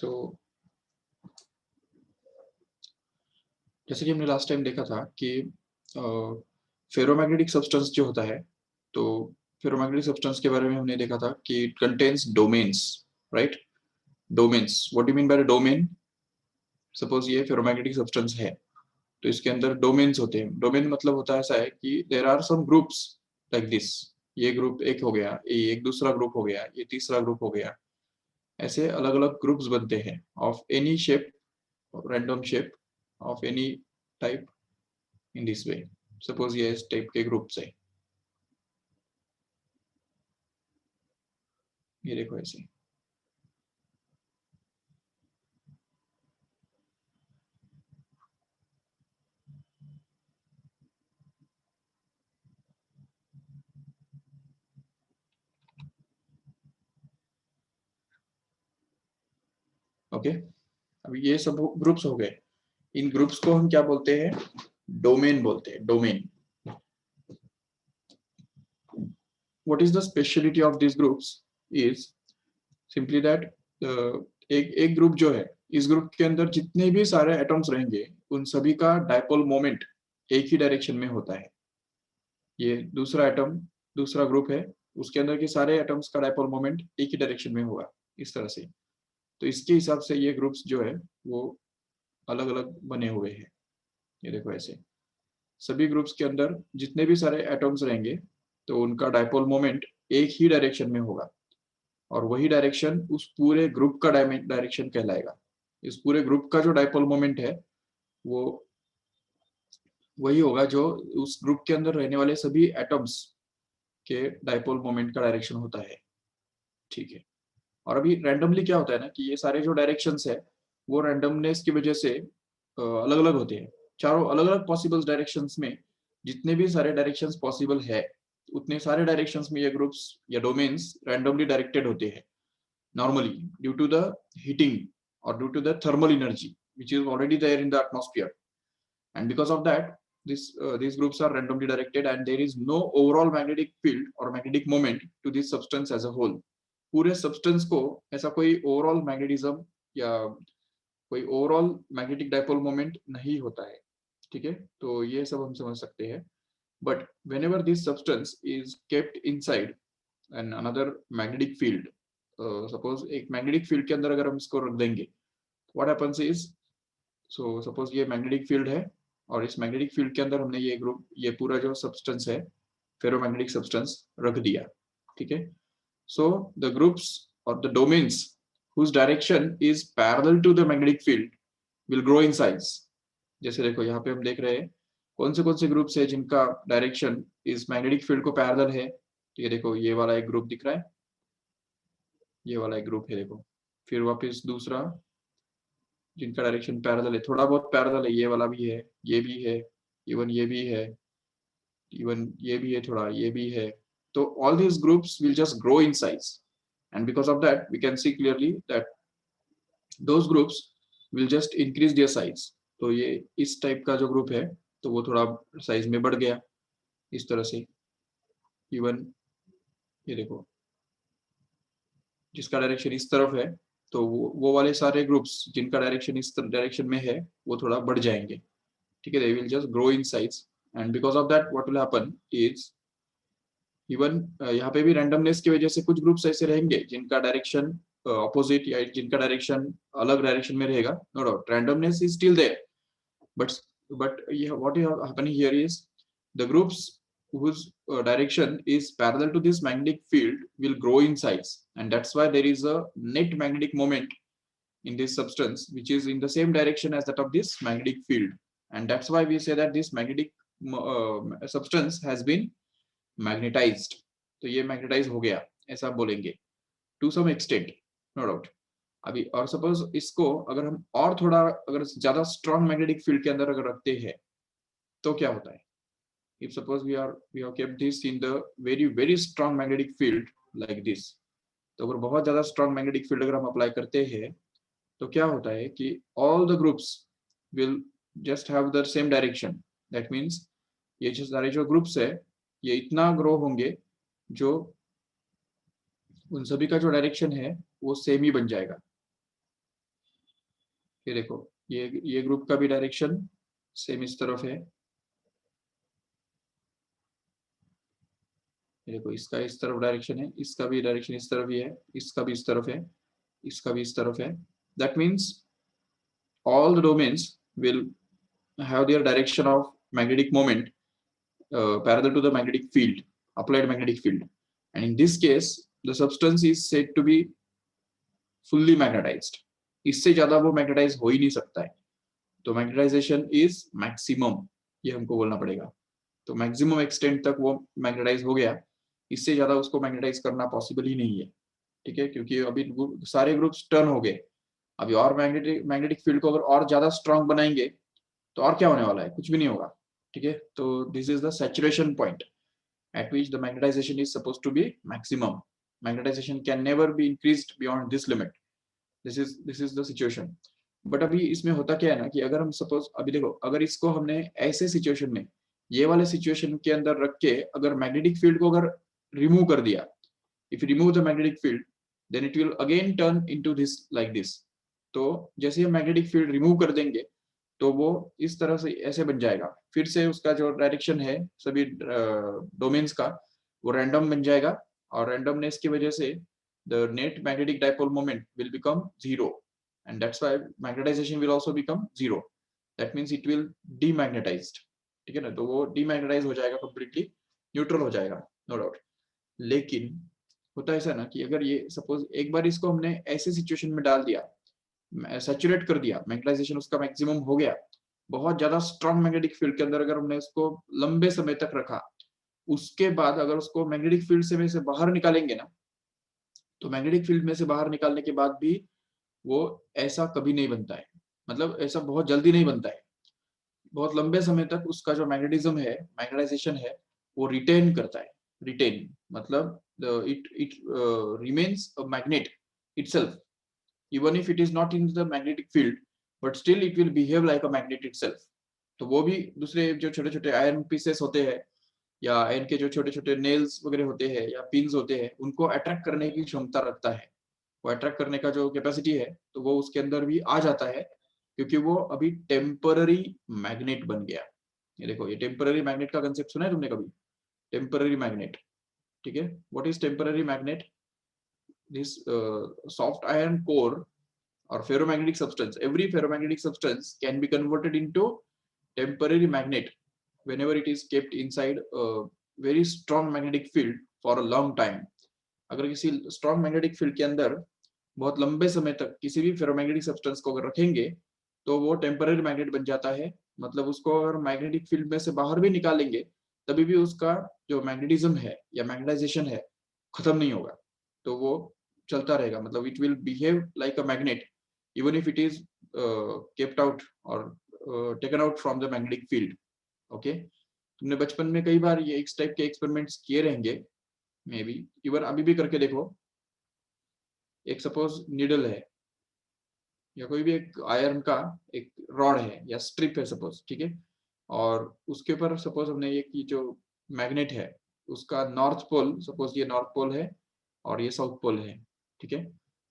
सो जैसे कि हमने लास्ट टाइम देखा था कि फेरोमैग्नेटिक सब्सटेंस जो होता है, तो फेरोमैग्नेटिक सब्सटेंस के बारे में हमने देखा था कि it contains domains, right? Domains, what do you mean by domain? Suppose ये फेरोमैग्नेटिक सब्सटेंस है, तो इसके अंदर डोमेन्स होते हैं। डोमेन मतलब होता है ऐसा है कि there are some groups like this. ये ग्रुप एक हो गया, ये एक दूसरा ग्रुप हो गया, ये तीसरा ग्रुप हो गया। ऐसे अलग अलग ग्रुप्स बनते हैं of any shape, random shape of any type in this way. Suppose ये इस टाइप के ग्रुप्स है, ये देखो ऐसे। ओके, अभी ये सब ग्रुप्स हो गए। इन ग्रुप्स को हम क्या बोलते हैं? डोमेन बोलते हैं, domain. What is the speciality of this groups is simply that एक ग्रुप जो है, इस ग्रुप के अंदर जितने भी सारे एटम्स रहेंगे उन सभी का डायपोल मोमेंट एक ही डायरेक्शन में होता है। ये दूसरा एटम, दूसरा ग्रुप है, उसके अंदर के सारे एटम्स का डायपोल मोमेंट एक ही डायरेक्शन में होगा, इस तरह से। तो इसके हिसाब से ये ग्रुप्स जो है वो अलग अलग बने हुए हैं। ये देखो ऐसे, सभी ग्रुप्स के अंदर जितने भी सारे एटम्स रहेंगे तो उनका डायपोल मोमेंट एक ही डायरेक्शन में होगा, और वही डायरेक्शन उस पूरे ग्रुप का डायरेक्शन कहलाएगा। इस पूरे ग्रुप का जो डायपोल मोमेंट है वो वही होगा जो उस ग्रुप के अंदर रहने वाले सभी एटम्स के डायपोल मोमेंट का डायरेक्शन होता है। ठीक है, और अभी रैंडमली क्या होता है ना कि ये सारे जो डायरेक्शंस है वो रैंडमनेस की वजह से अलग अलग होते हैं। चारों अलग अलग पॉसिबल डायरेक्शंस में जितने भी सारे डायरेक्शंस पॉसिबल है, उतने सारे डायरेक्शंस में ये ग्रुप्स या डोमेन्स रैंडमली डायरेक्टेड होते हैं normally due to the heating or due to the thermal energy which is already there in the atmosphere, and because of that these groups are randomly directed and there is no overall magnetic field or magnetic moment to this substance as a whole। पूरे substance को ऐसा कोई overall magnetism या कोई overall magnetic dipole moment नहीं होता है। ठीक है, तो ये सब हम समझ सकते हैं। but whenever this substance is kept inside an another magnetic field, suppose एक मैग्नेटिक फील्ड के अंदर अगर हम इसको रख देंगे, what happens is, so suppose ये मैग्नेटिक फील्ड है और इस मैग्नेटिक फील्ड के अंदर हमने ये ग्रुप, ये पूरा जो सब्सटेंस है फेरोमैग्नेटिक सब्सटेंस रख दिया। ठीक है, सो द ग्रुप्स और the domains whose direction is parallel to the magnetic field will grow in size। जैसे देखो यहाँ पे हम देख रहे हैं कौन से ग्रुप्स है जिनका डायरेक्शन इस मैग्नेटिक फील्ड को पैरेलल है। तो ये देखो ये वाला एक ग्रुप दिख रहा है, ये वाला एक ग्रुप है देखो। फिर वापस दूसरा जिनका डायरेक्शन पैरेलल है, थोड़ा बहुत पैरेलल है, ये वाला भी है, ये भी है, इवन ये भी है, इवन ये भी है, थोड़ा ये भी है। तो all these groups will just grow in size, and because of that we can see clearly that those groups will just increase their size। तो ये इस टाइप का जो ग्रुप है तो वो थोड़ा साइज में बढ़ गया इस तरह से। इवन ये देखो जिसका डायरेक्शन इस तरफ है तो वो वाले सारे ग्रुप्स जिनका डायरेक्शन इस डायरेक्शन में है वो थोड़ा बढ़ जाएंगे। ठीक है, they will just grow in size, and because of that what will happen is even यहाँ पे भी रैंडमनेस की वजह से कुछ ग्रुप्स ऐसे रहेंगे जिनका डायरेक्शन ऑपोजिट या जिनका डायरेक्शन अलग डायरेक्शन में रहेगा। No doubt randomness is still there, but what is happening here is the groups whose direction is parallel to this magnetic field will grow in size, and that's why there is a net magnetic moment in this substance which is in the same direction as that of this magnetic field, and that's why we say that this magnetic substance has been magnetized। तो ये magnetise हो गया ऐसा बोलेंगे to some extent, no doubt. अभी और suppose इसको अगर हम और थोड़ा अगर ज्यादा स्ट्रॉन्ग मैग्नेटिक फील्ड के अंदर अगर रखते हैं तो क्या होता है? If suppose we have kept this in the very very strong magnetic field like this, तो अगर बहुत ज्यादा स्ट्रॉन्ग मैग्नेटिक फील्ड अगर हम अप्लाई करते हैं तो क्या होता है कि all the groups will just have the same direction. That means ये जो सारे जो ग्रुप्स है ये इतना ग्रो होंगे जो उन सभी का जो डायरेक्शन है वो सेम ही बन जाएगा। ये देखो, ये ग्रुप का भी डायरेक्शन सेम इस तरफ है। ये देखो, इसका इस तरफ डायरेक्शन है, इसका भी डायरेक्शन इस तरफ ही है, इसका भी इस तरफ है, इसका भी इस तरफ है। That means all the domains will have their direction of magnetic moment parallel to the magnetic field, applied magnetic field. And in this case, the substance is said to be fully magnetized. इससे ज्यादा वो magnetise हो ही नहीं सकता है। तो magnetization is maximum, ये हमको बोलना पड़ेगा। तो मैक्सिमम एक्सटेंट तक वो मैग्नेटाइज हो गया, इससे ज्यादा उसको मैग्नेटाइज करना पॉसिबल ही नहीं है। ठीक है, क्योंकि अभी सारे ग्रुप्स टर्न हो गए। अभी और मैग्नेटिक फील्ड को अगर और ज्यादा स्ट्रांग बनाएंगे तो और क्या होने वाला है, कुछ भी नहीं होगा। ठीक है, तो this is the saturation point at which the magnetization is supposed to be maximum. Magnetization can never be increased beyond this limit. This is the situation. But अभी इसमें होता क्या है ना कि अगर हम सपोज अभी देखो, अगर इसको हमने ऐसे सिचुएशन में, ये वाले सिचुएशन के अंदर रख के अगर मैग्नेटिक फील्ड को अगर रिमूव कर दिया, if you remove the magnetic field then it will again turn into this like this. तो जैसे हम मैग्नेटिक फील्ड रिमूव कर देंगे तो वो इस तरह से ऐसे बन जाएगा, फिर से उसका जो डायरेक्शन है सभी डोमेन्स का वो रैंडम बन जाएगा, और रैंडमनेस की वजह से the net magnetic dipole moment will become zero, and that's why magnetization will also become zero. That means it will demagnetized. ठीक है ना, तो वो डीमैग्नेटाइज हो जाएगा, कंप्लीटली न्यूट्रल हो जाएगा, नो डाउट। लेकिन होता है ऐसा ना कि अगर ये सपोज एक बार इसको हमने ऐसे सिचुएशन में डाल दिया, सैचुरेट कर दिया, मैग्नेटाइजेशन उसका मैक्सिमम हो गया, बहुत ज्यादा स्ट्रॉन्ग मैग्नेटिक फील्ड के अंदर अगर हमने उसको लंबे समय तक रखा, उसके बाद अगर उसको मैग्नेटिक फील्ड से में से बाहर निकालेंगे ना, तो मैग्नेटिक फील्ड में से बाहर निकालने के बाद भी वो ऐसा कभी नहीं बनता है, मतलब ऐसा बहुत जल्दी नहीं बनता है। बहुत लंबे समय तक उसका जो मैग्नेटिज्म है, मैग्नेटाइजेशन है, वो रिटेन करता है। रिटेन मतलब it remains a magnet itself, even if it is not in the magnetic field, but still it will behave like a magnet itself. तो वो भी दूसरे जो छोटे छोटे आयरन पीसेस होते हैं या आयरन के जो छोटे छोटे नेल्स वगैरह होते हैं या पिन्स होते हैं, उनको अट्रैक्ट करने की क्षमता रखता है। वो अट्रैक्ट करने का जो कैपेसिटी है, तो वो उसके अंदर भी आ जाता है, क्योंकि वो अभी टेम्पररी मैग्नेट बन गया। ये देखो, ये टेम्पररी मैग्नेट का कंसेप्ट सुना है तुमने कभी? Temporary magnet. ठीक है, what is temporary magnet? This soft iron core or ferromagnetic substance, every ferromagnetic substance can be converted into temporary magnet whenever it is kept inside a very strong magnetic field for a long time. अगर किसी strong magnetic field के अंदर बहुत लंबे समय तक किसी भी ferromagnetic substance को अगर रखेंगे तो वो temporary magnet बन जाता है। मतलब उसको अगर magnetic field में से बाहर भी निकालेंगे तभी भी उसका जो मैग्नेटिज्म है या मैग्नेटाइजेशन है खत्म नहीं होगा, तो वो चलता रहेगा। मतलब it will behave like a magnet even if it is kept out or taken out from the magnetic field. Okay, तुमने बचपन में कई बार ये इस टाइप के एक्सपेरिमेंट्स किए रहेंगे, मे बी इवन अभी भी करके देखो। एक सपोज निडल है या कोई भी एक आयरन का एक रॉड है या स्ट्रिप है सपोज, ठीक है, और उसके ऊपर सपोज हमने ये की जो मैग्नेट है उसका नॉर्थ पोल, सपोज ये नॉर्थ पोल है और ये साउथ पोल है। ठीक है,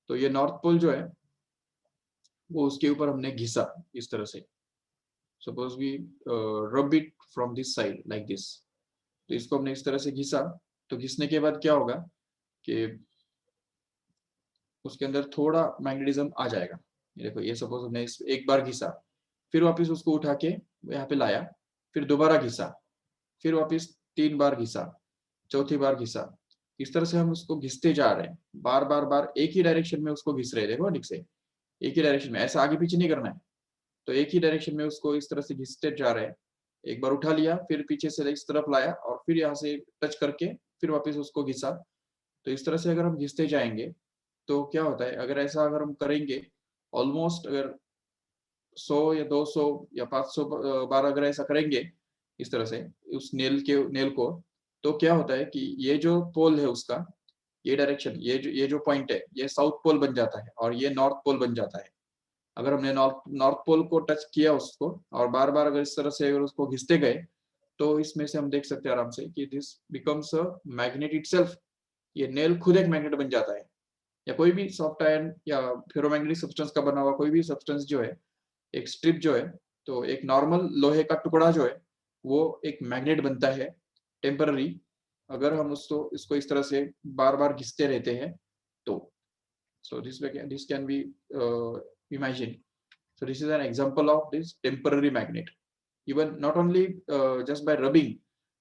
तो ये नॉर्थ पोल जो है वो उसके ऊपर हमने घिसा इस तरह से, suppose we rub it from this side like this. तो इसको हमने इस तरह से घिसा, तो घिसने के बाद क्या होगा कि उसके अंदर थोड़ा मैग्नेटिज्म आ जाएगा। ये देखो, ये सपोज हमने एक बार घिसा, फिर वापस उसको उठा के यहाँ पे लाया, फिर दोबारा घिसा, फिर वापस 3 बार घिसा, चौथी बार घिसा। इस तरह से हम उसको घिसते जा रहे हैं, बार बार बार एक ही डायरेक्शन में उसको घिस रहे हैं। देखो ठीक से, एक ही डायरेक्शन में, ऐसा आगे पीछे नहीं करना है। तो एक ही डायरेक्शन में उसको इस तरह से घिसते जा रहे हैं। एक बार उठा लिया, फिर पीछे से इस तरफ लाया और फिर यहाँ से टच करके फिर वापस उसको घिसा। तो इस तरह से अगर हम घिसते जाएंगे तो क्या होता है, अगर ऐसा अगर हम करेंगे ऑलमोस्ट अगर 100 या 200 या 500 बार अगर ऐसा करेंगे इस तरह से उस नेल को, तो क्या होता है कि ये जो पोल है उसका, ये डायरेक्शन, ये जो पॉइंट है, ये साउथ पोल बन जाता है और ये नॉर्थ पोल बन जाता है। अगर हमने नॉर्थ पोल को टच किया उसको और बार बार अगर इस तरह से अगर उसको घिसते गए, तो इसमें से हम देख सकते हैं आराम से कि this becomes a magnet itself. ये नेल खुद एक मैग्नेट बन जाता है। या कोई भी सॉफ्ट आयरन या फेरोमैग्नेटिक सब्सटेंस का बना हुआ कोई भी सब्सटेंस जो है, एक स्ट्रिप जो है, तो एक नॉर्मल लोहे का टुकड़ा जो है वो एक मैग्नेट बनता है टेम्पररी, अगर हम उसको इसको इस तरह से बार बार घिसते रहते हैं तो. So this can be imagined. So this is an example of this temporary magnet. Even not only just by rubbing,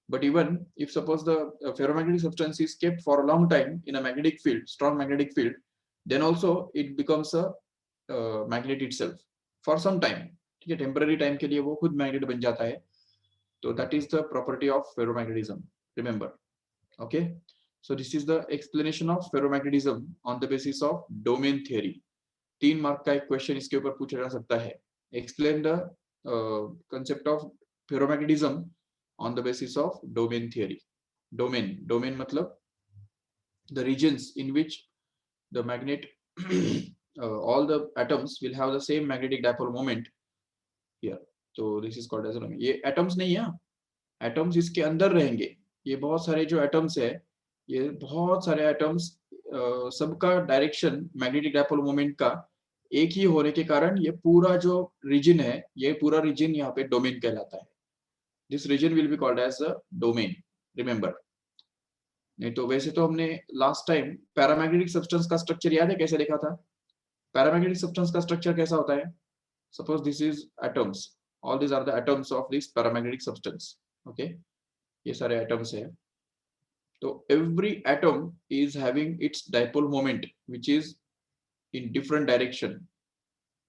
but even if suppose the ferromagnetic substance is kept for a long time in a magnetic field, strong magnetic field, then also it becomes a magnet itself for some time. ठीक है, temporary time के लिए वो खुद magnet बन जाता है. तो that is the property of ferromagnetism, remember. Okay, so this is the explanation of ferromagnetism on the basis of domain theory. 3 mark का एक क्वेश्चन इसके ऊपर पूछा जा सकता है. Explain the concept of ferromagnetism on the basis of domain theory. Domain मतलब the regions in which the magnet all the atoms will have the same magnetic dipole moment here. So this is called as a domain. ये atoms नहीं है, atoms इसके अंदर रहेंगे. ये बहुत सारे जो एटम्स है, ये बहुत सारे एटम्स सबका डायरेक्शन मैग्नेटिक डायपोल मोमेंट का एक ही होने के कारण ये पूरा जो रीजन है, ये पूरा रीजन यहाँ पे डोमेन कहलाता है. This region will be called as a domain, remember. नहीं तो वैसे तो हमने लास्ट टाइम पैरामैग्नेटिक सब्सटेंस का स्ट्रक्चर याद है कैसे देखा था? पैरामैग्नेटिक सब्सटेंस का स्ट्रक्चर कैसा होता है? Suppose this is atoms, all this are the atoms of this paramagnetic substance. Okay, ये सारे एटम्स है. तो every atom is having its dipole moment which is in different direction.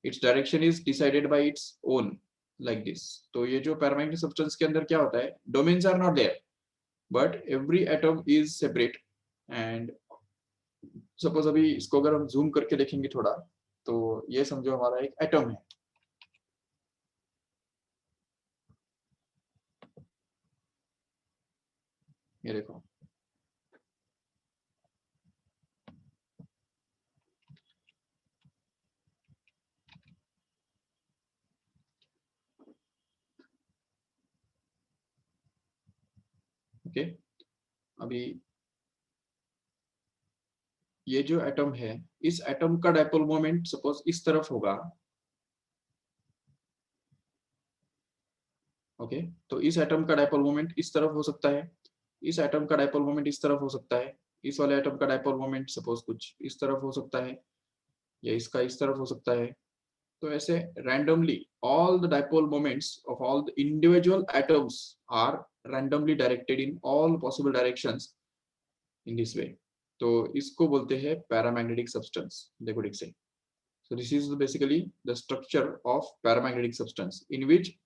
Its direction is decided by its own, like this. तो ये जो paramagnetic substance के अंदर क्या होता है, domains are not there, but every atom is separate. And suppose अभी इसको अगर हम zoom करके देखेंगे थोड़ा, तो ये समझो हमारा एक atom है. ये देखो, ओके. अभी ये जो एटम है, इस एटम का डायपोल मोमेंट सपोज इस तरफ होगा. ओके, तो इस एटम का डायपोल मोमेंट इस तरफ हो सकता है, इस एटम का डायपोल मोमेंट इस तरफ हो सकता है, इस वाले एटम का डायपोल मोमेंट सपोज कुछ इस तरफ हो सकता है, या इसका इस तरफ हो सकता है. तो ऐसे randomly all the dipole moments of all the individual atoms are randomly directed in all possible directions in this way. तो इसको बोलते हैं पैरामैग्नेटिक सब्सटेंस. देखो ठीक से. So this is basically the structure of paramagnetic substance in which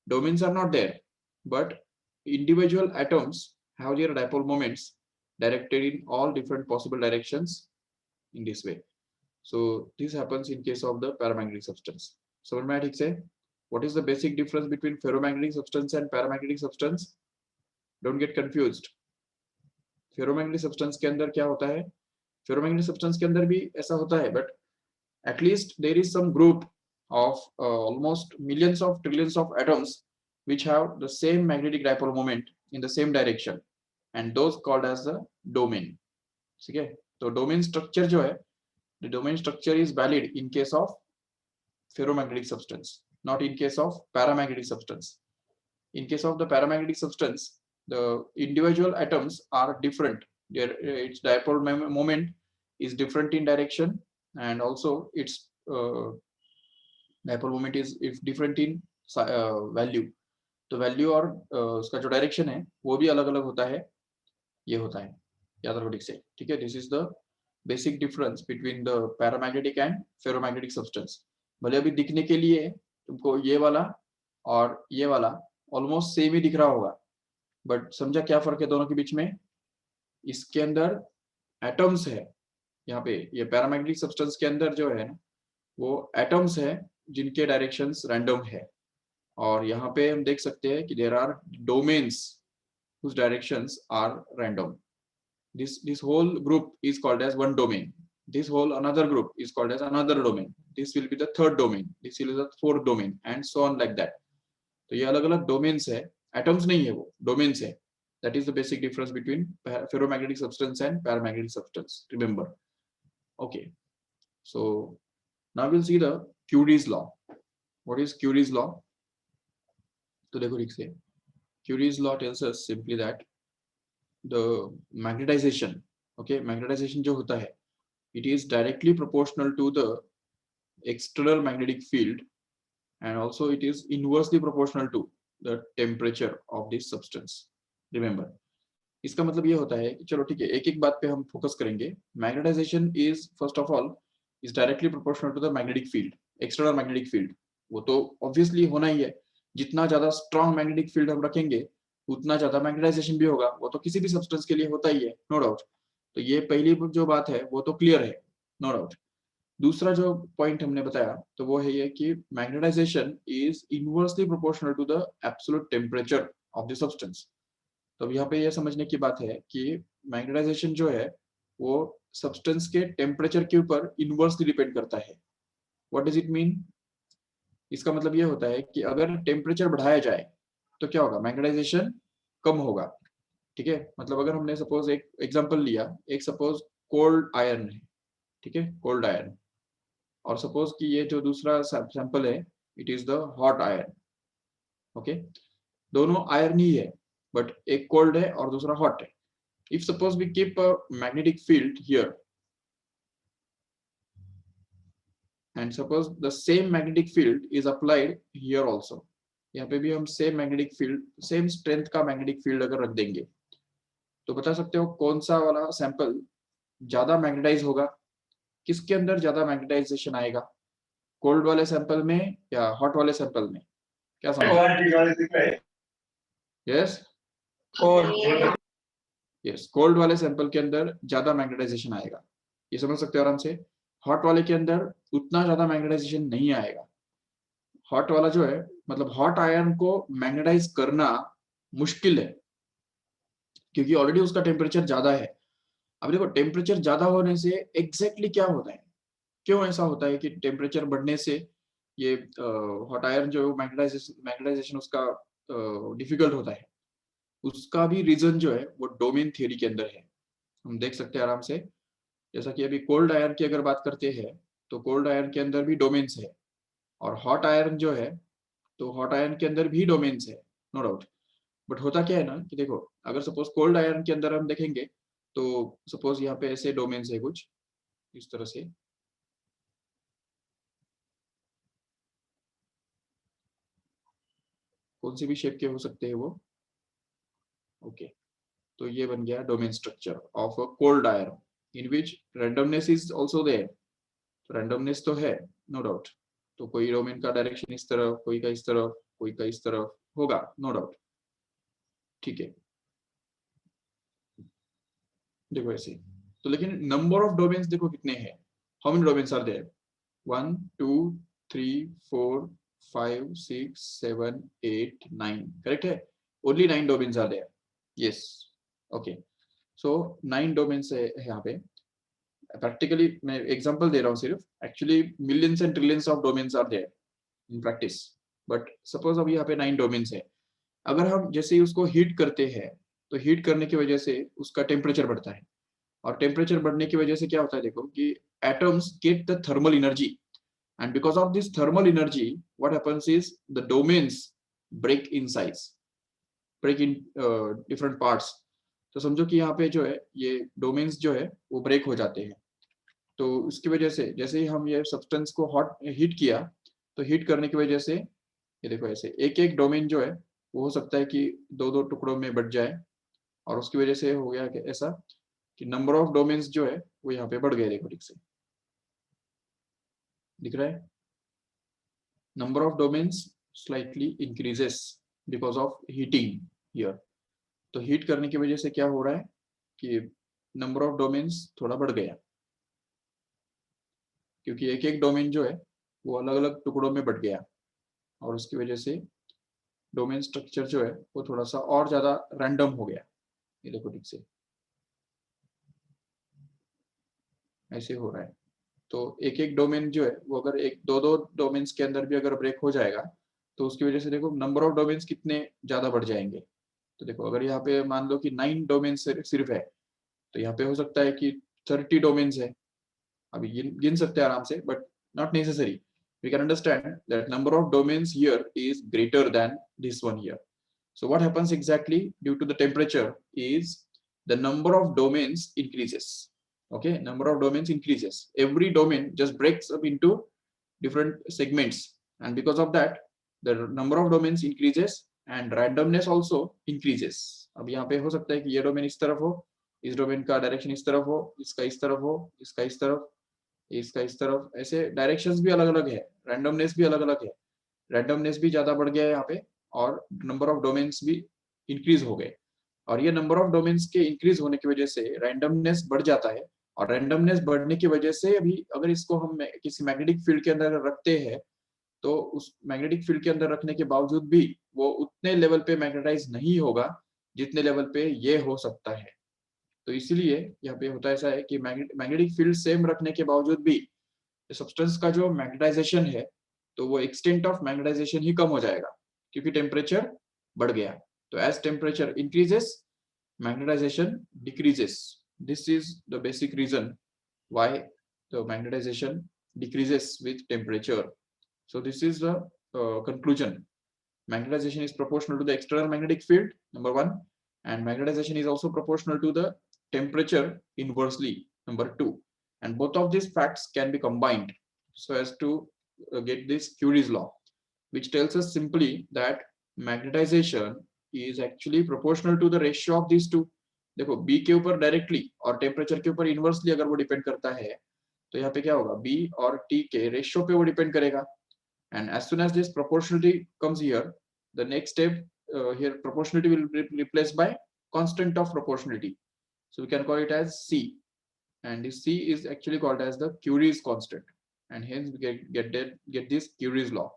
domains are not there, but individual atoms have their dipole moments directed in all different possible directions in this way. So this happens in case of the paramagnetic substance. So what is the basic difference between ferromagnetic substance and paramagnetic substance? Don't get confused. Ferromagnetic substance के अंदर क्या होता है? Ferromagnetic substance के अंदर भी ऐसा होता है, but at least there is some group of almost millions of trillions of atoms which have the same magnetic dipole moment in the same direction, and those called as the domain. ठीक है, तो domain structure जो है, the domain structure is valid in case of ferromagnetic substance, not in case of paramagnetic substance. In case of the paramagnetic substance, the individual atoms are different. Its dipole moment is different in direction, and also its dipole moment is if different in value. तो value और उसका जो direction है वो भी अलग अलग होता है. ये होता है, याद रखो ठीक से. ठीक है, this is the basic difference between the paramagnetic and ferromagnetic substance. भले अभी दिखने के लिए तुमको ये वाला और ये वाला ऑलमोस्ट सेम ही दिख रहा होगा, बट समझा क्या फर्क है दोनों के बीच में? इसके अंदर एटम्स है, यहाँ पे ये पैरामैग्नेटिक सब्सटेंस के अंदर जो है वो एटम्स है जिनके डायरेक्शंस रैंडम है, और यहाँ पे हम देख सकते हैं कि there are domains whose directions are random. This whole group is called as one domain. This whole another group is called as another domain. This will be the third domain. This will be the fourth domain, and so on like that. तो ये अलग अलग domains है, atoms नहीं है, वो domains है. That is the basic difference between ferromagnetic substance and paramagnetic substance. Remember. Okay. So now we'll see the Curies law. What is Curie's law? तो देखो ठीक से, Curie's law tells us simply that the magnetization, okay, magnetization जो होता है, it is directly proportional to the external magnetic field, and also it is inversely proportional to the temperature of this substance. Remember, इसका मतलब ये होता है कि चलो ठीक है, एक एक बात पे हम फोकस करेंगे. Magnetization is first of all is directly proportional to the magnetic field, external magnetic field. वो तो ऑब्वियसली होना ही है. जितना ज्यादा स्ट्रॉन्ग मैग्नेटिक फील्ड हम रखेंगे उतना ज्यादा मैग्नेटाइजेशन भी होगा. वो तो किसी भी सब्सटेंस के लिए होता ही है, नो डाउट. तो ये पहली जो बात है वो तो क्लियर है, नो डाउट. दूसरा जो पॉइंट हमने बताया तो वो है ये कि magnetization is inversely proportional to the absolute temperature of the substance. तो अब यहाँ पे ये समझने की बात है कि मैग्नेटाइजेशन जो है वो सब्सटेंस के टेम्परेचर के ऊपर इनवर्सली डिपेंड करता है. What does it mean? इसका मतलब ये होता है कि अगर टेम्परेचर बढ़ाया जाए तो क्या होगा, मैग्नेटाइजेशन कम होगा. ठीक है, मतलब अगर हमने सपोज एक एग्जांपल लिया, एक सपोज कोल्ड आयरन है, ठीक है, कोल्ड आयरन, और सपोज कि ये जो दूसरा सैंपल है it is the hot iron. Okay, दोनों आयरन ही है बट एक कोल्ड है और दूसरा हॉट है. If suppose we keep a magnetic field here and suppose the same magnetic field is applied here also, यहाँ पे भी हम same magnetic field, same strength का मैग्नेटिक फील्ड अगर रख देंगे तो बता सकते हो कौन सा वाला सैंपल ज्यादा मैग्नेटाइज होगा, किसके अंदर ज्यादा मैग्नेटाइजेशन आएगा, कोल्ड वाले सैंपल में या हॉट वाले सैंपल में? क्या समझ? यस, यस, कोल्ड वाले सैंपल के अंदर ज्यादा मैग्नेटाइजेशन आएगा, ये समझ सकते हो आराम से. हॉट वाले के अंदर उतना ज्यादा मैग्नेटाइजेशन नहीं आएगा. हॉट वाला जो है, मतलब हॉट आयरन को मैग्नेटाइज करना मुश्किल है क्योंकि ऑलरेडी उसका टेम्परेचर ज्यादा है. अब देखो टेम्परेचर ज्यादा होने से एग्जैक्टली क्या होता है, क्यों ऐसा होता है कि टेम्परेचर बढ़ने से ये हॉट आयरन जो मैग्नेटाइजेशन उसका डिफिकल्ट होता है, उसका भी रीजन जो है वो डोमेन थियरी के अंदर है. हम देख सकते हैं आराम से, जैसा कि अभी कोल्ड आयरन की अगर बात करते हैं तो कोल्ड आयरन के अंदर भी डोमेन्स है, और हॉट आयरन जो है तो हॉट आयरन के अंदर भी डोमेन्स है, नो डाउट. बट होता क्या है ना कि देखो, अगर सपोज कोल्ड आयरन के अंदर हम देखेंगे तो सपोज यहाँ पे ऐसे डोमेन्स है कुछ इस तरह से, कौन सी भी शेप के हो सकते हैं वो. ओके, तो ये बन गया domain structure of a cold iron in which randomness is also there. तो रैंडमनेस तो है, नो डाउट. तो कोई डोमेन का डायरेक्शन इस तरफ, कोई का इस तरफ, कोई का इस तरफ होगा, नो डाउट. ठीक है, देखो ऐसे. तो लेकिन नंबर ऑफ डोमेन्स देखो कितने हैं, how many domains are there? 1 2 3 4 5 6 7 8 9, correct है. Only 9 domains are there. Yes, okay. So 9 domains है यहाँ पे. प्रैक्टिकली मैं एग्जांपल दे रहा हूँ सिर्फ, actually millions and trillions of domains are there in practice. But suppose अभी यहाँ पे 9 डोमेन्स है. अगर हम जैसे ही उसको हीट करते हैं तो हीट करने की वजह से उसका टेम्परेचर बढ़ता है, और टेम्परेचर बढ़ने की वजह से क्या होता है देखो कि atoms get the thermal energy, and because of this thermal energy what happens is the domains break in size, break in different parts. तो समझो कि यहाँ पे जो है ये डोमेन्स जो है वो ब्रेक हो जाते हैं. तो उसकी वजह से जैसे ही हम ये सब्सटेंस को हॉट हीट किया तो हीट करने की वजह से ये देखो ऐसे एक एक डोमेन जो है वो हो सकता है कि दो दो टुकड़ों में बढ़ जाए, और उसकी वजह से हो गया कि ऐसा कि नंबर ऑफ डोमेन्स जो है वो यहाँ पे बढ़ गए. देखो ठीक से दिख रहा है, number of domains slightly increases because of heating here. तो हीट करने की वजह से क्या हो रहा है कि नंबर ऑफ डोमेन्स थोड़ा बढ़ गया, क्योंकि एक एक डोमेन जो है वो अलग अलग टुकड़ों में बढ़ गया, और उसकी वजह से डोमेन स्ट्रक्चर जो है वो थोड़ा सा और ज्यादा रैंडम हो गया. ये देखो ठीक से ऐसे हो रहा है. तो एक एक डोमेन जो है वो अगर एक दो दो डोमेन्स के अंदर भी अगर ब्रेक हो जाएगा तो उसकी वजह से देखो नंबर ऑफ डोमेन्स कितने ज्यादा बढ़ जाएंगे. तो देखो अगर यहाँ पे मान लो कि 9 डोमेन्स सिर्फ है तो यहाँ पे हो सकता है कि 30 डोमेन्स है. अभी गिन सकते हैं आराम से but not necessary. we can understand that number of domains here is greater than this one here. So what happens exactly due to the temperature is the number of domains increases. Okay, number of domains increases. Every domain just breaks up into different segments, and because of that the number of domains increases and randomness also increases. अब यहाँ पे हो सकता है कि ये domain इस तरफ हो, इस डोमेन का डायरेक्शन इस तरफ हो, इसका इस तरफ हो, इसका इस तरफ, इसका इस तरफ, ऐसे डायरेक्शंस भी अलग अलग है, रैंडमनेस भी अलग अलग है, रैंडमनेस भी ज्यादा बढ़ गया है यहाँ पे, और नंबर ऑफ डोमेन्स भी इंक्रीज हो गए। और ये नंबर ऑफ डोमेन्स के इंक्रीज होने की वजह से रैंडमनेस बढ़ जाता है, और रैंडमनेस बढ़ने की वजह से अभी अगर इसको हम किसी मैग्नेटिक फील्ड के अंदर रखते हैं तो उस मैग्नेटिक फील्ड के अंदर रखने के बावजूद भी वो उतने लेवल पे मैग्नेटाइज नहीं होगा जितने लेवल पे ये हो सकता है। तो इसीलिए यहाँ पे होता ऐसा है कि मैग्नेटिक फील्ड सेम रखने के बावजूद भी सब्सटेंस का जो मैग्नेटाइजेशन है तो वो एक्सटेंट ऑफ मैग्नेटाइजेशन ही कम हो जाएगा क्योंकि टेम्परेचर बढ़ गया। तो as temperature increases magnetization decreases. This is the basic reason why the magnetization decreases with temperature. So this is the conclusion. Magnetization is proportional to the external magnetic field, number one, and magnetization is also proportional to the temperature inversely, number two. And both of these facts can be combined so as to get this Curie's law, which tells us simply that magnetization is actually proportional to the ratio of these two. देखो B के ऊपर directly और temperature के ऊपर inversely अगर वो depend करता है तो यहाँ पे क्या होगा, B और T के रेशियो पे वो डिपेंड करेगा। And as soon as this proportionality comes here, the next step here proportionality will be replaced by constant of proportionality. So we can call it as C, and this C is actually called as the Curie's constant, and hence we get this Curie's law,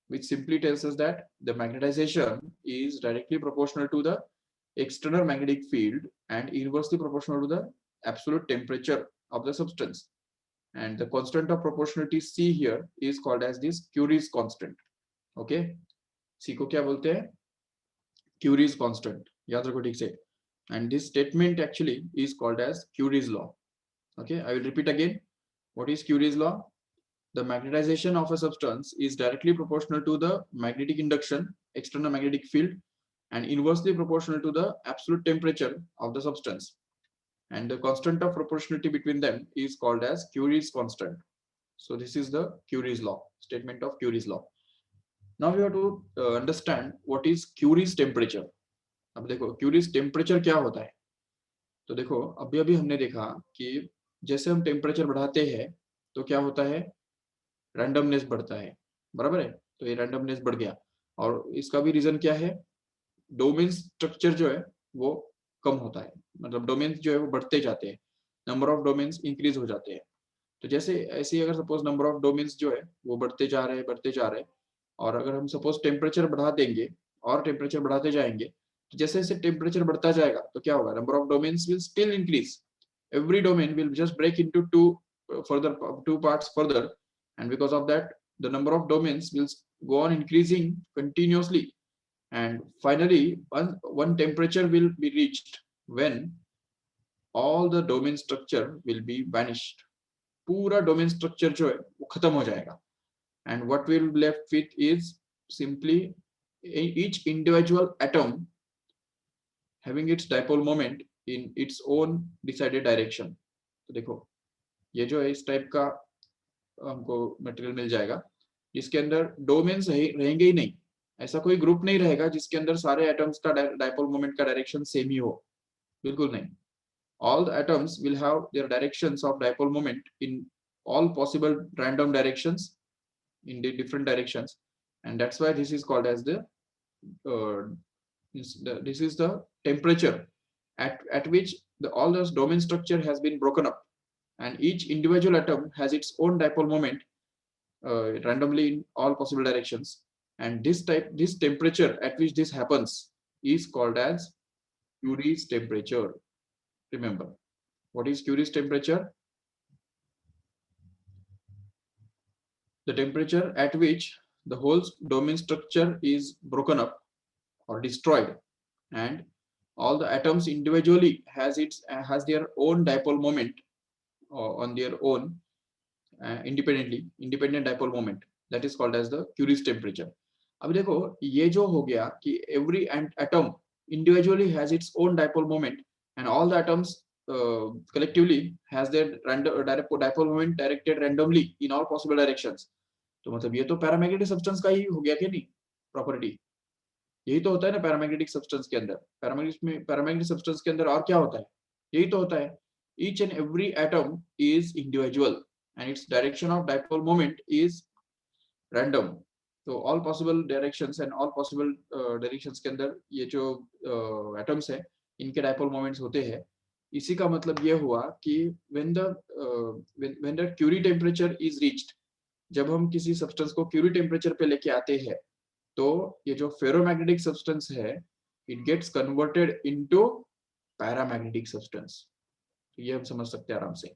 which simply tells us that the magnetization is directly proportional to the external magnetic field and inversely proportional to the absolute temperature of the substance. And the constant of proportionality C here is called as this Curie's constant. Okay, C को क्या बोलते हैं? Curie's constant. याद रखो ठीक से. And this statement actually is called as Curie's law. Okay, I will repeat again. What is Curie's law? The magnetization of a substance is directly proportional to the magnetic induction, external magnetic field, and inversely proportional to the absolute temperature of the substance. And the constant of proportionality between them is called as Curie's constant. So this is the Curie's law, statement of Curie's law. Now we have to understand what is Curie's temperature. अब देखो Curie's temperature क्या होता है। तो देखो अभी अभी हमने देखा कि जैसे हम टेम्परेचर बढ़ाते हैं तो क्या होता है, रैंडमनेस बढ़ता है, बराबर है। तो ये रैंडमनेस बढ़ गया, और इसका भी रीजन क्या है, डोमेन स्ट्रक्चर जो है वो कम होता है, मतलब डोमेन्स जो है वो बढ़ते जाते हैं, नंबर ऑफ डोमेन्स इंक्रीज हो जाते हैं। तो जैसे ऐसे ही अगर सपोज नंबर ऑफ डोमेन्स जो है वो बढ़ते जा रहे हैं, और अगर हम सपोज टेम्परेचर बढ़ा देंगे और टेम्परेचर बढ़ाते जाएंगे, तो जैसे जैसे टेम्परेचर बढ़ता जाएगा तो क्या होगा, number of domains will still increase, every domain will just break into two parts further, and because of that the number of domains will go on increasing continuously, and finally one temperature will be reached when all the domain structure will be vanished, पूरा domain structure जो है वो खत्म हो जाएगा, and what will be left with is simply each individual atom having its dipole moment in its own decided direction. तो देखो ये जो है इस टाइप का हमको मटेरियल मिल जाएगा जिसके अंदर डोमेन्स रहेंगे ही नहीं, ऐसा कोई ग्रुप नहीं रहेगा जिसके अंदर सारे एटम्स का डाइपोल मोमेंट का डायरेक्शन सेम ही हो, बिल्कुल नहीं। all the atoms will have their directions of dipole moment in all possible random directions, in the different directions, and that's why this is called as the this is the temperature at which all those domain structure has been broken up, and each individual atom has its own dipole moment randomly in all possible directions, and this temperature at which this happens is called as Curie's temperature. Remember, what is Curie's temperature? The temperature at which the whole domain structure is broken up or destroyed, and all the atoms individually has their own dipole moment on their own independent dipole moment, that is called as the Curie's temperature. अब देखो ये जो हो गया कि every atom individually has its own dipole moment and all the atoms collectively has their dipole moment directed randomly in all possible directions। तो मतलब ये तो पैरामैग्नेटिक सब्सटेंस का ही हो गया कि नहीं प्रॉपर्टी। यही तो होता है ना पैरामैग्नेटिक सब्सटेंस के अंदर। पैरामैग्नेटिक सब्सटेंस के अंदर और क्या होता है, यही तो होता है। Each and every atom is individual and its direction of dipole moment is random. तो all possible directions and all possible directions के अंदर ये जो एटम्स है इनके डाइपोल मोमेंट्स होते हैं। इसी का मतलब ये हुआ कि when the Curie temperature is reached, जब हम किसी सब्सटेंस को क्यूरी टेम्परेचर पे लेके आते हैं तो ये जो फेरोमैग्नेटिक सब्सटेंस है it gets converted into paramagnetic substance. ये हम समझ सकते हैं आराम से।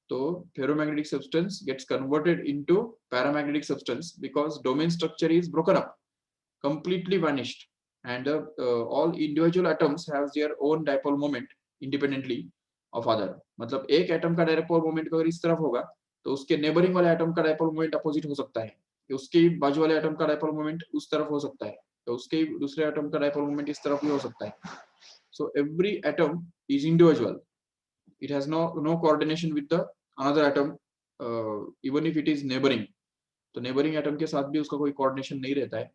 तो ferromagnetic substance gets converted into paramagnetic substance because domain structure is broken up, completely vanished, and all individual atoms have their own dipole moment independently of other। मतलब एक एटम का dipole moment अगर इस तरफ होगा तो उसके नेबरिंग वाले एटम का dipole moment अपोजिट हो सकता है, उसके बाजू वाले एटम का dipole moment उस तरफ हो सकता है, तो उसके दूसरे एटम का dipole moment इस तरफ भी हो सकता है। So every atom is individual, it has no coordination with the another atom, even if it is neighboring। तो neighboring atom के साथ भी उसका कोई coordination नहीं रहता है,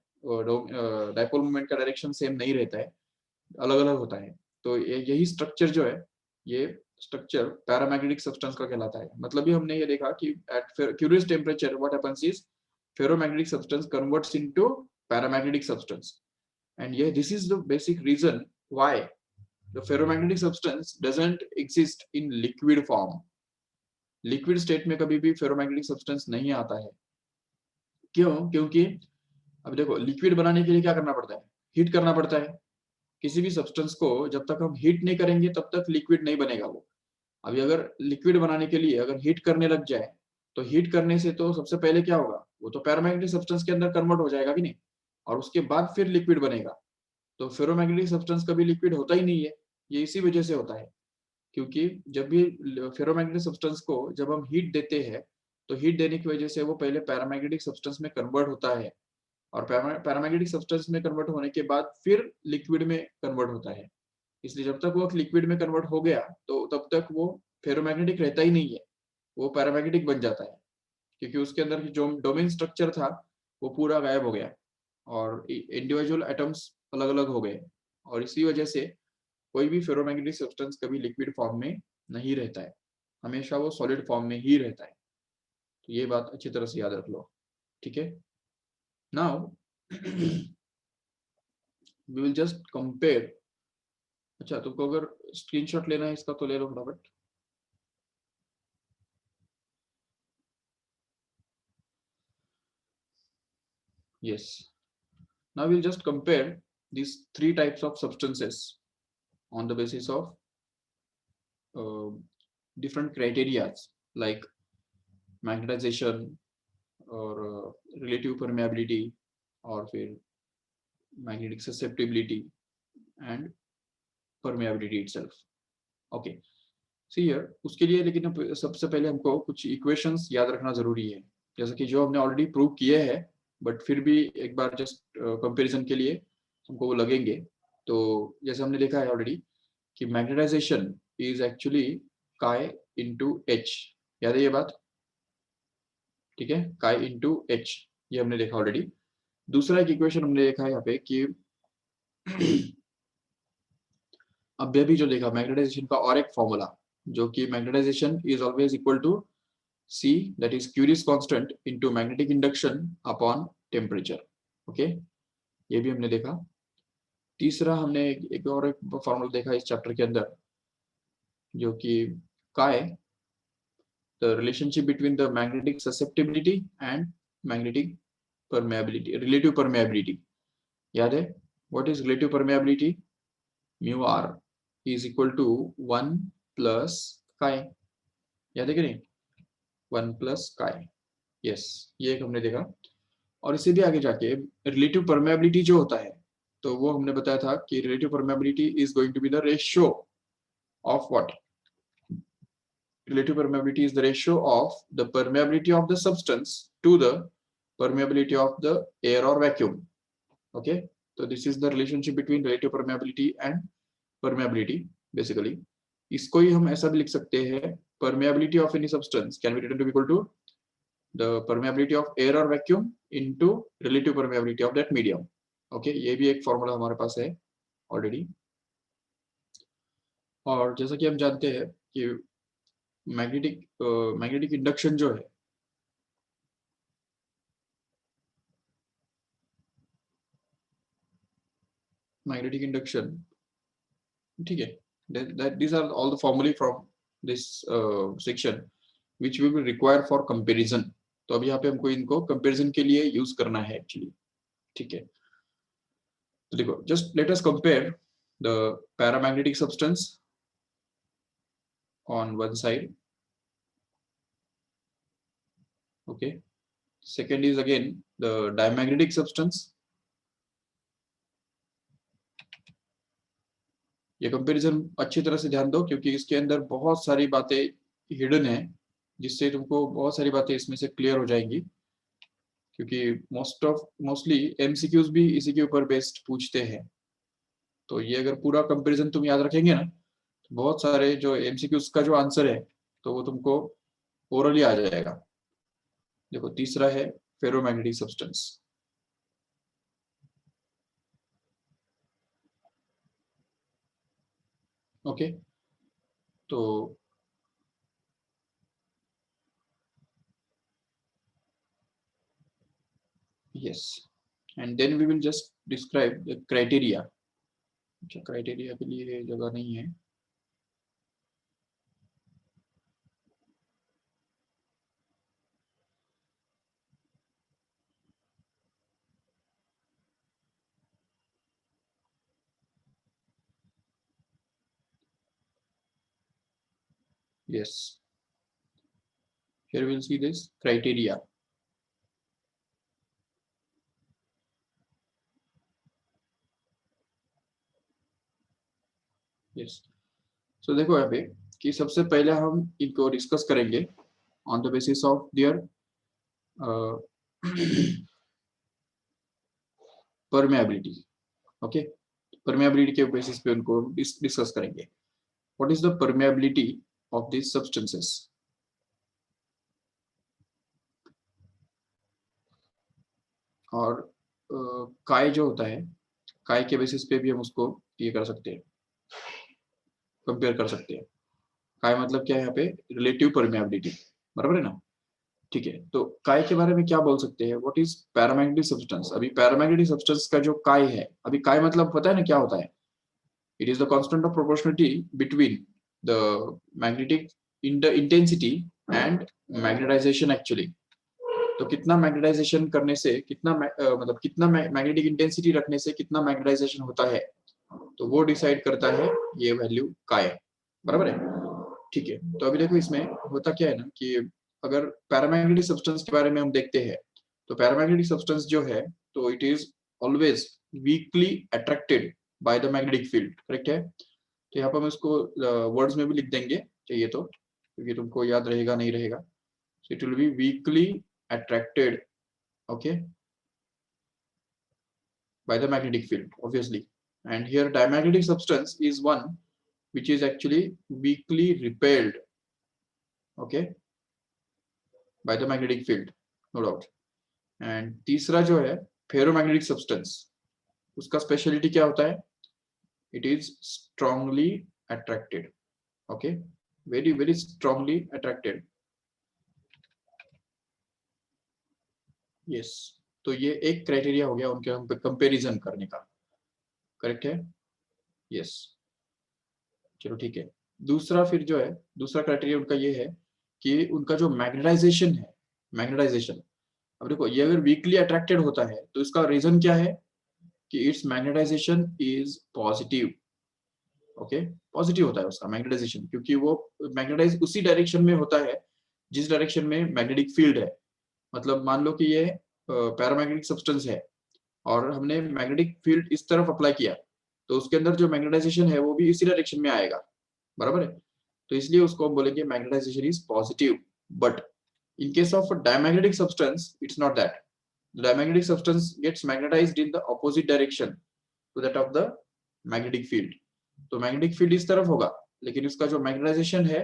dipole moment का direction same नहीं रहता है, अलग अलग होता है। तो यही structure जो है ये structure paramagnetic substance का कहलाता है। मतलब भी हमने ये देखा कि at Curie's temperature what happens is ferromagnetic substance converts into paramagnetic substance, and yeah, this is the basic reason why the ferromagnetic substance doesn't exist in liquid form। Liquid state में कभी भी फेरोमैग्नेटिक सब्सटेंस नहीं आता है। क्यों? क्योंकि अब देखो लिक्विड बनाने के लिए क्या करना पड़ता है, हीट करना पड़ता है। किसी भी सब्सटेंस को जब तक हम हीट नहीं करेंगे तब तक लिक्विड नहीं बनेगा वो। अभी अगर लिक्विड बनाने के लिए अगर हीट करने लग जाए तो हीट करने से तो सबसे पहले क्या होगा, वो तो पैरामैग्नेटिक सब्सटेंस के अंदर कन्वर्ट हो जाएगा कि नहीं, और उसके बाद फिर लिक्विड बनेगा। तो फेरोमैग्नेटिक सब्सटेंस कभी लिक्विड होता ही नहीं है, ये इसी वजह से होता है। क्योंकि जब भी फेरोमैग्नेटिक सब्सटेंस को जब हम हीट देते हैं तो हीट देने की वजह से वो पहले पैरामैग्नेटिक सब्सटेंस में कन्वर्ट होता है, और पैरामैग्नेटिक सब्सटेंस में कन्वर्ट होने के बाद फिर लिक्विड में कन्वर्ट होता है। इसलिए जब तक वो लिक्विड में कन्वर्ट हो गया तो तब तक वो फेरोमैग्नेटिक रहता ही नहीं है, वो पैरामैग्नेटिक बन जाता है। क्योंकि उसके अंदर जो डोमेन स्ट्रक्चर था वो पूरा गायब हो गया और इंडिविजुअल एटम्स अलग अलग हो गए, और इसी वजह से कोई भी फेरोमैग्नेटिक सब्सटेंस कभी लिक्विड फॉर्म में नहीं रहता है, हमेशा वो सॉलिड फॉर्म में ही रहता है। तो ये बात अच्छी तरह से याद रख लो, ठीक है। Now we will just compare. अच्छा, तुमको अगर स्क्रीनशॉट लेना है इसका तो ले लो फटाफट। Yes, now we will just compare these three types of substances on the basis of different criteria like magnetization और relative permeability और फिर magnetic susceptibility and permeability itself। okay, see here उसके लिए लेकिन सबसे पहले हमको कुछ इक्वेशंस याद रखना जरूरी है, जैसे कि जो हमने ऑलरेडी प्रूव किए हैं, बट फिर भी एक बार जस्ट कंपैरिजन के लिए हमको वो लगेंगे। तो जैसे हमने देखा है ऑलरेडी कि मैग्नेटाइजेशन इज एक्चुअली काई इंटू एच, याद है ये बात, ठीक है, काई इंटू एच, ये हमने देखा ऑलरेडी। दूसरा एक इक्वेशन हमने देखा है यहाँ पे कि अब भी जो देखा मैग्नेटाइजेशन का और एक फॉर्मूला, जो कि magnetization is always equal to C, that is Curie's constant into magnetic induction upon temperature। Okay, ये भी हमने देखा। तीसरा हमने एक और एक फॉर्मूला देखा इस चैप्टर के अंदर, जो कि काय the relationship between the magnetic susceptibility and magnetic permeability, relative permeability। याद है, what is relative permeability? Mu r is equal to 1 plus chi, याद है कि नहीं, 1 plus chi। यस, ये एक हमने देखा। और इससे भी आगे जाके रिलेटिव परमेबिलिटी जो होता है, तो वो हमने बताया था कि relative permeability is going to be the ratio of what, relative permeability is the ratio of the permeability of the substance to the permeability of the air or vacuum. Okay, so this is the relationship between relative permeability and permeability basically. इसको ही हम ऐसा भी लिख सकते हैं, permeability of any substance can be written to be equal to the permeability of air or vacuum into relative permeability of that medium. Okay, ये भी एक फॉर्मूला हमारे पास है ऑलरेडी। और जैसा कि हम जानते हैं कि मैग्नेटिक इंडक्शन जो है, मैग्नेटिक इंडक्शन, ठीक है, that these are all the formulae from this section which we will require for comparison. तो अब यहाँ पे हमको इनको कंपैरिजन के लिए यूज करना है एक्चुअली, ठीक है। तो देखो, just let us compare the paramagnetic substance on one side, okay, second is again the diamagnetic substance. ये कंपैरिजन अच्छी तरह से ध्यान दो क्योंकि इसके अंदर बहुत सारी बातें हिडन है, जिससे तुमको बहुत सारी बातें इसमें से क्लियर हो जाएंगी, क्योंकि मोस्टली एमसीक्यूज भी इसी के ऊपर बेस्ड पूछते हैं। तो ये अगर पूरा कंपैरिजन तुम याद रखेंगे ना, तो बहुत सारे जो एमसीक्यूज का जो आंसर है तो वो तुमको ओरली आ जाएगा। देखो, तीसरा है फेरोमैग्नेटिक सब्सटेंस। ओके, तो yes, and then we will just describe the criteria. अच्छा, क्राइटेरिया के लिए जगह नहीं है। Yes, here we will see this criteria. Yes, so देखो यहाँ पे कि सबसे पहले हम इनको डिस्कस करेंगे on the basis of their permeability. Okay, permeability के बेसिस पे उनको डिस्कस करेंगे। What is the permeability of this substances? और काय जो होता है, काय के बेसिस पे भी हम उसको ये कर सकते हैं, कंपेयर कर सकते हैं। काय मतलब क्या है यहाँ पे? रिलेटिव परमेबिलिटी, बराबर है ना? ठीक है, तो काय के बारे में क्या बोल सकते हैं? What is paramagnetic substance? अभी पैरामैग्नेटिक सब्सटेंस का जो काय है, अभी काय मतलब पता है ना क्या होता है? It is the constant of proportionality between the magnetic intensity and magnetization actually. तो कितना मैग्नेटाइजेशन करने से कितना मतलब कितना मैग्नेटिक इंटेंसिटी रखने से कितना मैग्नेटाइजेशन होता है, तो वो डिसाइड करता है ये वैल्यू काय, बराबर है? ठीक है, तो अभी देखो इसमें होता क्या है ना कि अगर पैरामैग्नेटिक सब्सटेंस के बारे में हम देखते हैं, तो पैरामैग्नेटिक सब्सटेंस जो है तो it is always weekly attracted by the magnetic field, correct है? तो यहाँ पर हम इसको वर्ड्स में भी लिख देंगे चाहिए तो, क्योंकि तुमको याद रहेगा नहीं रहेगा। So it will B weekly attracted, okay, by the magnetic field obviously, and here diamagnetic substance is one which is actually weakly repelled, okay, by the magnetic field, no doubt. and तीसरा जो है ferromagnetic substance, उसका speciality क्या होता है? it is strongly attracted, okay, very very strongly attracted. yes, तो ये एक क्राइटेरिया हो गया उनके हम पे कंपैरिजन करने का, करेक्ट है? यस, चलो ठीक है। दूसरा फिर जो है, दूसरा क्राइटेरिया उनका ये है कि उनका जो मैग्नेटाइजेशन है, मैग्नेटाइजेशन, अब देखो ये अगर वीकली अट्रैक्टेड होता है तो इसका रीजन क्या है कि it's magnetisation is positive, okay, positive होता है उसका मैग्नेटाइजेशन, क्योंकि वो मैग्नेटाइज उसी डायरेक्शन में होता है जिस डायरेक्शन में मैग्नेटिक फील्ड है। मतलब मान लो कि ये पैरामैग्नेटिक सब्सटेंस है और हमने मैग्नेटिक फील्ड इस तरफ अप्लाई किया, तो उसके अंदर जो मैग्नेटाइजेशन है वो भी इसी डायरेक्शन में आएगा, बराबर है? तो इसलिए उसको हम बोलेंगे magnetisation is positive. But in case of diamagnetic substance it's not that, The diamagnetic substance gets magnetized in the opposite direction to that of the magnetic field. तो मैग्नेटिक फील्ड इस तरफ होगा, लेकिन उसका जो मैग्नेटाइजेशन है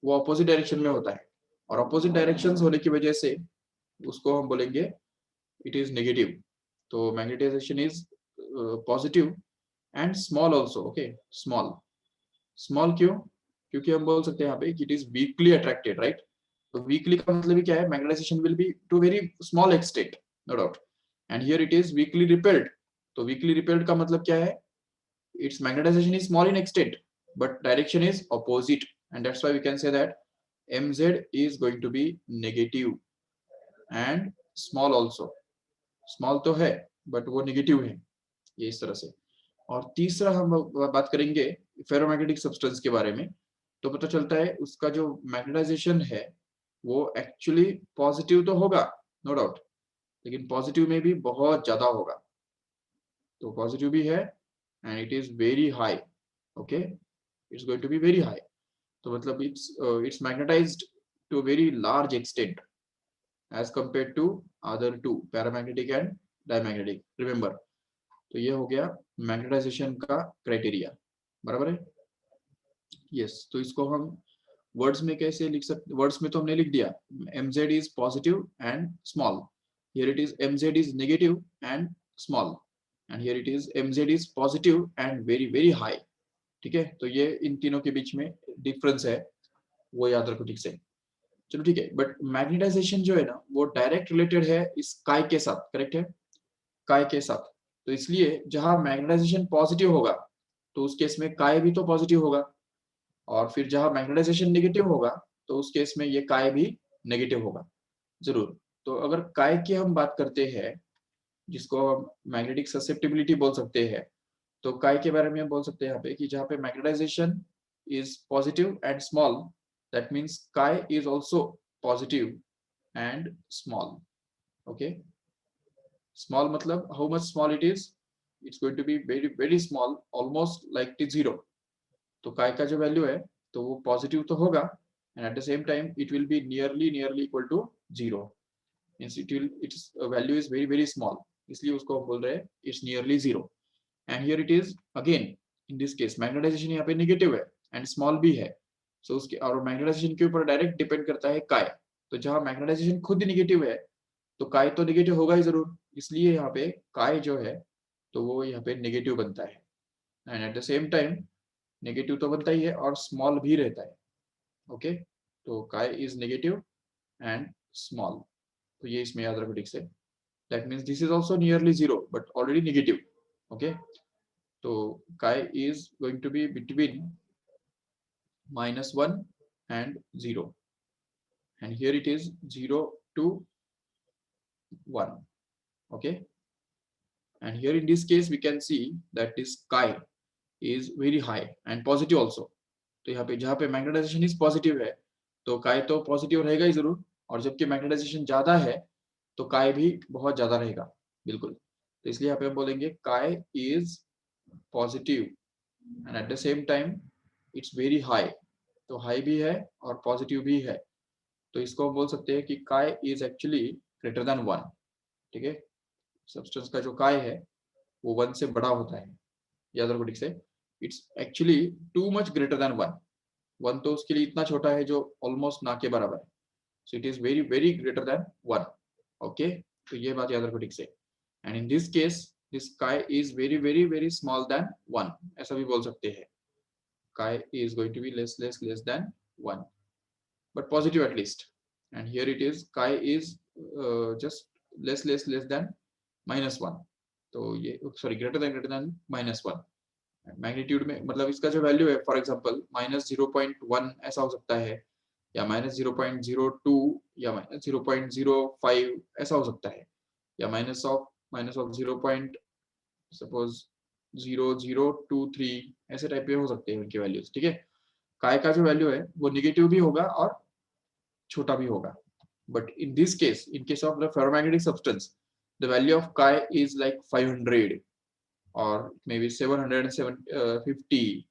वो अपोजिट डायरेक्शन में होता है, और अपोजिट डायरेक्शन होने की वजह से उसको हम बोलेंगे इट इज नेगेटिव. तो magnetization is positive and small also. Okay, small. Small क्यों? क्योंकि हम बोल सकते हैं यहाँ पे कि it is weakly attracted, right? तो वीकली का मतलब ही क्या है? Magnetization will be to very small extent, no doubt. And here it is weakly repelled. तो वीकली रिपेल्ड का मतलब क्या है? Its magnetization is small in extent, but direction is opposite, and that's why we can say that mz is going to be negative and small also. Small तो है, but वो negative है, ये इस तरह से. और तीसरा हम बात करेंगे फेरोमैग्नेटिक सब्सटेंस के बारे में. तो पता चलता है उसका जो मैग्नेटाइजेशन है वो एक्चुअली पॉजिटिव तो होगा, नो डाउट, लेकिन पॉजिटिव में भी बहुत ज्यादा होगा. तो पॉजिटिव भी है and it is very high. Okay, it's going to be very high. तो मतलब it's magnetized to a very large extent as compared to other two, paramagnetic and diamagnetic. Remember, तो ये हो गया मैग्नेटाइजेशन का क्राइटेरिया, बराबर है? यस. तो इसको हम वर्ड्स में कैसे लिख सकते? वर्ड्स में तो हमने लिख दिया mz is positive and small. Here it is mz is negative and small, and here it is mz is positive and very high. ठीक है, तो ये इन तीनों के बीच में डिफरेंस है, वो याद रखो ठीक से. चलो ठीक है, बट मैग्नेटाइजेशन जो है ना वो डायरेक्ट रिलेटेड है इस काय के साथ, करेक्ट है? काय के साथ. तो इसलिए जहां मैग्नेटाइजेशन पॉजिटिव होगा तो उस केस में काय भी तो पॉजिटिव होगा, और फिर जहां मैग्नेटाइजेशन नेगेटिव होगा तो उस केस में ये काय भी नेगेटिव होगा जरूर. तो अगर काय की हम बात करते हैं, जिसको हम मैग्नेटिक ससेप्टिबिलिटी बोल सकते हैं, तो काय के बारे में हम बोल सकते हैं यहाँ पे कि जहाँ पे magnetization is positive and small, that means chi is also positive and small. Okay, small मतलब how much small it is? It's going to be very small, almost like टी जीरो. तो काय का जो वैल्यू है तो वो positive तो होगा, and at the same time it will be nearly equal to zero. Means its value is very small, इसलिए उसको हम बोल रहे हैं it's nearly zero. And here it is again, in this case magnetization यहाँ पे नेगेटिव है and small भी है. सो उसके और मैग्नेटाइजेशन के ऊपर डायरेक्ट डिपेंड करता है काय. तो जहां मैग्नेटाइजेशन खुद ही नेगेटिव है तो काय तो नेगेटिव होगा ही जरूर, इसलिए यहाँ पे काय जो है तो वो यहाँ पे नेगेटिव बनता है, and at the same time negative तो बनता ही है और स्मॉल भी रहता है. ओके, तो काय इज नेगेटिव एंड स्मॉल. तो ये इसमें याद रखो ठीक से. That means this is also nearly zero but already negative. Okay, तो chi is going to be between -1 and 0, and here it is 0 to 1. Okay, and here in this case we can see that this chi is very high and positive also. तो यहाँ पे जहाँ पे magnetization is positive है तो काय तो positive रहेगा ही जरूर, और जबकि मैग्नेटाइजेशन ज्यादा है तो काय भी बहुत ज्यादा रहेगा, बिल्कुल. तो इसलिए यहाँ पे हम बोलेंगे काय is positive and at the same time it's very high. तो हाई भी है और पॉजिटिव भी है, तो इसको हम बोल सकते हैं कि काय इज एक्चुअली ग्रेटर देन 1. ठीक है, सब्सटेंस का जो काय है वो 1 से बड़ा होता है, याद रखो ठीक से. It's actually too much greater than 1. 1 तो उसके लिए इतना छोटा है जो ऑलमोस्ट ना के बराबर है. So it is very greater than 1. Okay, तो ये बात याद रखो ठीक से. And in this case this काय इज वेरी स्मॉल देन 1, ऐसा भी बोल सकते हैं. Chi is going to be less than 1, but positive at least. And here it is chi is just less than -1. तो ये सॉरी greater than -1. मैग्नीट्यूड में मतलब इसका जो वैल्यू है फॉर एग्जांपल -0.1 ऐसा हो सकता है, या -0.02 या -0.05 ऐसा हो सकता है, या माइनस ऑफ 0. सपोज 0023 ऐसे टाइप के हो सकते हैं उनके वैल्यूज. ठीक है, काय का जो वैल्यू है वो नेगेटिव भी होगा और छोटा भी होगा. But in this case, in case of the ferromagnetic substance, the value of काय इज लाइक 500 और मे बी 750,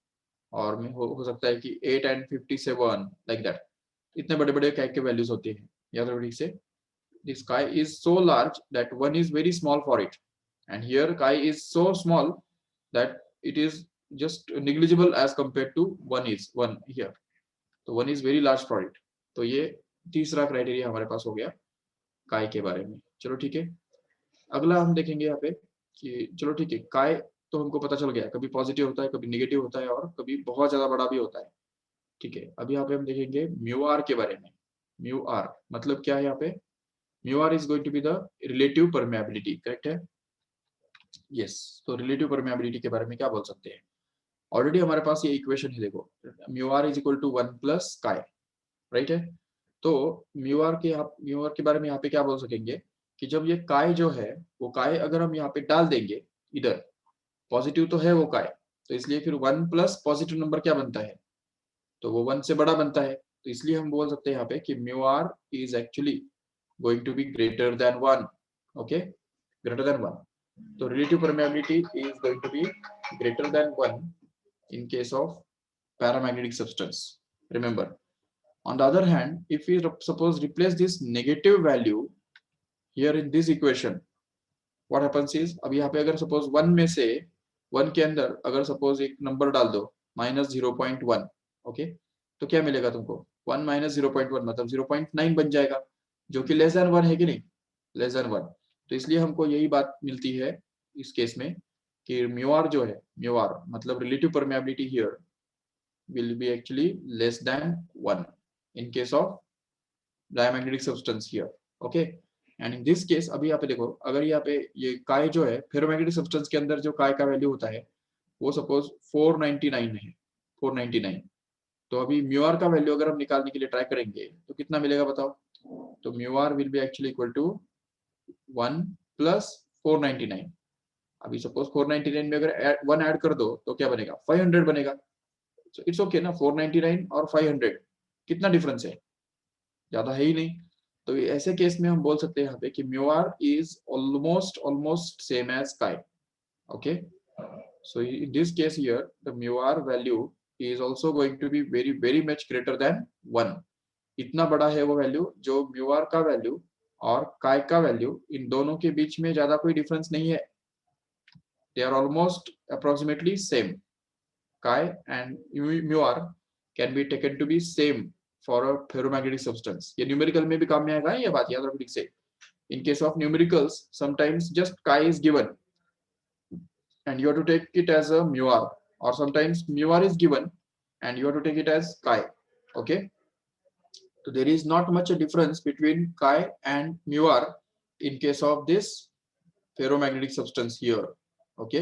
और हो सकता है कि 8 and 57 लाइक दैट. इतने बड़े बड़े काय के वैल्यूज होते हैं, याद रखो ठीक से. this chi is so large that 1 is very small for it, and here chi is so small that it is just negligible as compared to 1 here. तो 1 is very large for it. तो ये तीसरा criteria हमारे पास हो गया काय के बारे में. चलो ठीक है, अगला हम देखेंगे यहाँ पे कि चलो ठीक है, काय तो हमको पता चल गया, कभी पॉजिटिव होता है, कभी नेगेटिव होता है, और कभी बहुत ज्यादा बड़ा भी होता है. ठीक है, अभी यहाँ पे हम देखेंगे म्यू आर के बारे में. म्यू आर मतलब क्या है यहाँ पे? Mu R is going to be the relative permeability, correct है? यस. तो रिलेटिव परमेबिलिटी के बारे में क्या बोल सकते हैं? ऑलरेडी हमारे पास ये इक्वेशन है, देखो, mu R is equal to 1 plus chi, right है? तो म्यू आर के बारे में यहाँ पे क्या बोल सकेंगे कि जब ये काय जो है, वो काय अगर हम यहाँ पे डाल देंगे, इधर पॉजिटिव तो है वो काय, तो इसलिए फिर 1 प्लस पॉजिटिव नंबर क्या बनता है? तो वो 1 से बड़ा बनता है. तो इसलिए हम बोल सकते हैं यहाँ पे कि mu R is actually going to be greater than 1. Okay, greater than 1. So relative permeability is going to be greater than 1 in case of paramagnetic substance. Remember, on the other hand, if we suppose replace this negative value here in this equation, what happens is, अब यहाँ पे अगर suppose 1 में से 1 के अंदर अगर suppose एक नंबर डाल दो -0.1, ओके, तो क्या मिलेगा तुमको? 1 - 0.1 मतलब 0.9 बन जाएगा, जो कि लेस देन 1 है कि नहीं? Less than 1. तो इसलिए हमको यही बात मिलती है इस केस में कि म्यू आर जो है, म्यू आर मतलब relative permeability here will be actually less than 1 in case of diamagnetic substance here. Okay, and in this case अभी यहाँ पे देखो, अगर यहाँ पे ये काय जो है, फेरोमैग्नेटिक सब्सटेंस के अंदर जो काय का वैल्यू होता है वो सपोज 499 है, 499. तो अभी म्यू आर का वैल्यू अगर हम निकालने के लिए ट्राई करेंगे तो कितना मिलेगा बताओ? तो mu R will be actually equal to 1 plus 499. अभी सपोज 499 में अगर 1 ऐड कर दो तो क्या बनेगा? 500 बनेगा. सो इट्स ओके ना, 499 और 500 कितना डिफरेंस है? ज्यादा है ही नहीं. तो ऐसे केस में हम बोल सकते हैं यहाँ पे कि mu R is almost same as chi. Okay, so in this case here the mu r value is also going to be very much greater than 1. इतना बड़ा है वो वैल्यू, जो म्यू आर का वैल्यू और काय का वैल्यू, इन दोनों के बीच में ज्यादा कोई डिफरेंस नहीं है. They are almost approximately same. Chi and mu R can be taken to be same for a ferromagnetic substance. ये न्यूमेरिकल में भी काम में आएगा, ये बात याद रखो ठीक से. In case of numericals sometimes just chi is given and you have to take it as a mu r, or sometimes mu r is given and you have to take it as chi. Okay, so there is not much a difference between chi and mu r in case of this ferromagnetic substance here. Okay,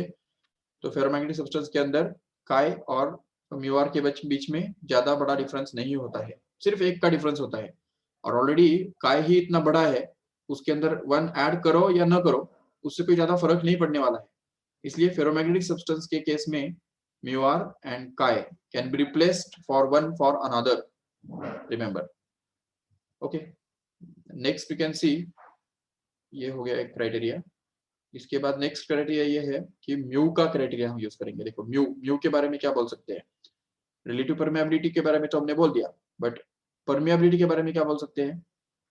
तो ferromagnetic substance के अंदर chi और mu r के बीच में ज्यादा बड़ा difference नहीं होता है, सिर्फ एक का डिफरेंस होता है. और ऑलरेडी chi ही इतना बड़ा है, उसके अंदर 1 ऐड करो या ना करो उससे कोई ज्यादा फर्क नहीं पड़ने वाला है. इसलिए फेरोमैग्नेटिक सब्सटेंस के केस में mu R and chi can be replaced for one for another. Remember. Okay, next we can see, ये हो गया एक क्राइटेरिया. इसके बाद नेक्स्ट क्राइटेरिया ये है कि म्यू का क्राइटेरिया हम यूज करेंगे. देखो, म्यू के बारे में क्या बोल सकते हैं? रिलेटिव परमेबिलिटी के बारे में तो हमने बोल दिया, बट परमेबिलिटी के बारे में क्या बोल सकते हैं?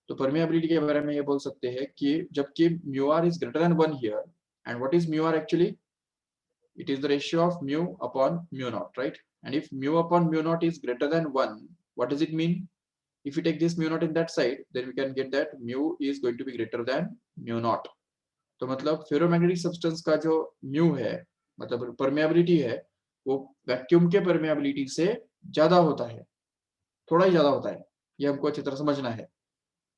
तो परमेबिलिटी के बारे में ये बोल सकते हैं कि जबकि mu R is greater than 1 here, and what is mu r actually? It is the ratio of mu upon mu naught, right? And if mu upon mu naught is greater than 1, what does it mean? If we take this mu naught in that side, then we can get that mu is going to be greater than mu naught. तो मतलब ferromagnetic substance का जो mu है, मतलब permeability है, वो vacuum के permeability से ज्यादा होता है, थोड़ा ही ज्यादा होता है. ये हमको अच्छी तरह समझना है.